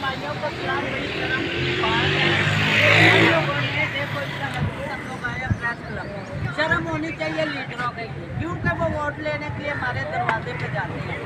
भाइयों को सलाम। बड़ी शर्म की बात है, हम लोगों ने देखो इतना हम लोग आए प्रेस क्लब, शर्म होनी चाहिए लीडरों के लिए, क्योंकि वो वोट लेने के लिए हमारे दरवाजे पे जाते हैं,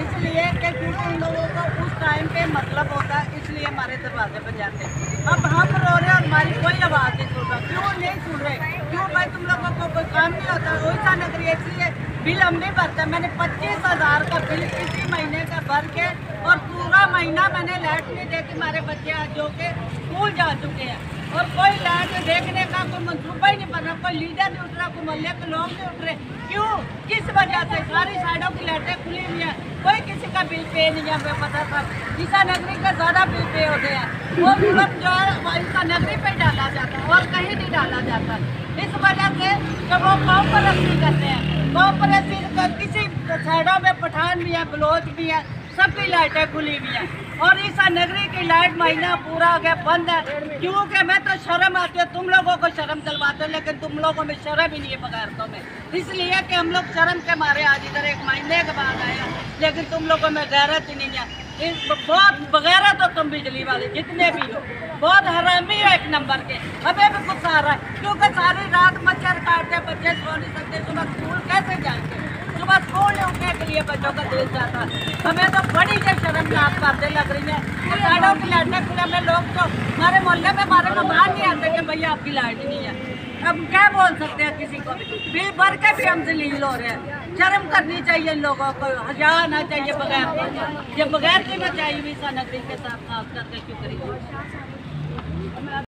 इसलिए कि क्योंकि उन लोगों को उस टाइम पे मतलब होता है, इसलिए हमारे दरवाजे पे जाते हैं। अब हम रो रहे और हमारी कोई आवाज़ नहीं सुन रहा, क्यों नहीं सुन रहे? क्यों भाई तुम लोगों को कोई काम नहीं होता? ओडिशा नगरी इसलिए बिल हम नहीं भरते। मैंने 25,000 का बिल इसी महीने का भर के और पूरा महीना मैंने लाइट नहीं देखी। हमारे बच्चे आज जो के स्कूल जा चुके हैं और कोई लाइट देखने का कोई मंसूबा ही नहीं बन रहा, कोई लीडर नहीं उठ रहा, कोई मोहल्ले के लोग नहीं उठ रहे। क्यों? किस वजह से? सारी साइडों की लाइटें खुली हुई हैं, कोई किसी का बिल पे नहीं है। हमें पता था ईसा नगरी का ज़्यादा बिल पे होते हैं, वो तुरंत जो है ईसा नगरी पे डाला जाता है और कहीं नहीं डाला जाता। इस वजह से जब वो कॉपरेसी करते हैं, कॉपरेसी किसी साइडों में पठान भी है, बलोच भी है, सबकी लाइटें खुली हुई हैं और ईसा नगरी की लाइट महीना पूरा हो गया बंद है। क्योंकि मैं तो शर्म आती है, तुम लोगों को शर्म दिलवाते हो, लेकिन तुम लोगों में शर्म ही नहीं है बगैरतों में, इसलिए कि हम लोग शर्म के मारे आज इधर एक महीने के बाद आए हैं, लेकिन तुम लोगों में गैरत ही नहीं है। बहुत बगैरत हो तुम बिजली वाले जितने भी हो, बहुत हरामी हो एक नंबर के। हमें भी गुस्सा आ रहा है क्योंकि सारी रात मच्छर काटते, बच्चे सो नहीं सकते, सुबह स्कूल कैसे जाएंगे? सुबह स्कूल उठने के लिए बच्चों का दिल जाता है। हमें तो बड़ी से शर्मनाक बातें लग रही हैं। साइडों की लाइटें खुले में लोग तो हमारे मोहल्ले में हमारे को बाहर नहीं आते कि भैया आपकी लाइट नहीं है। अब क्या बोल सकते हैं किसी को? बिल भर के भी हम जलील हो रहे हैं। शर्म करनी चाहिए इन लोगों को, हया आना चाहिए बगैर ये बगैर की मैं चाहिए ईसा नगरी के साथ खास करके शुक्रिया।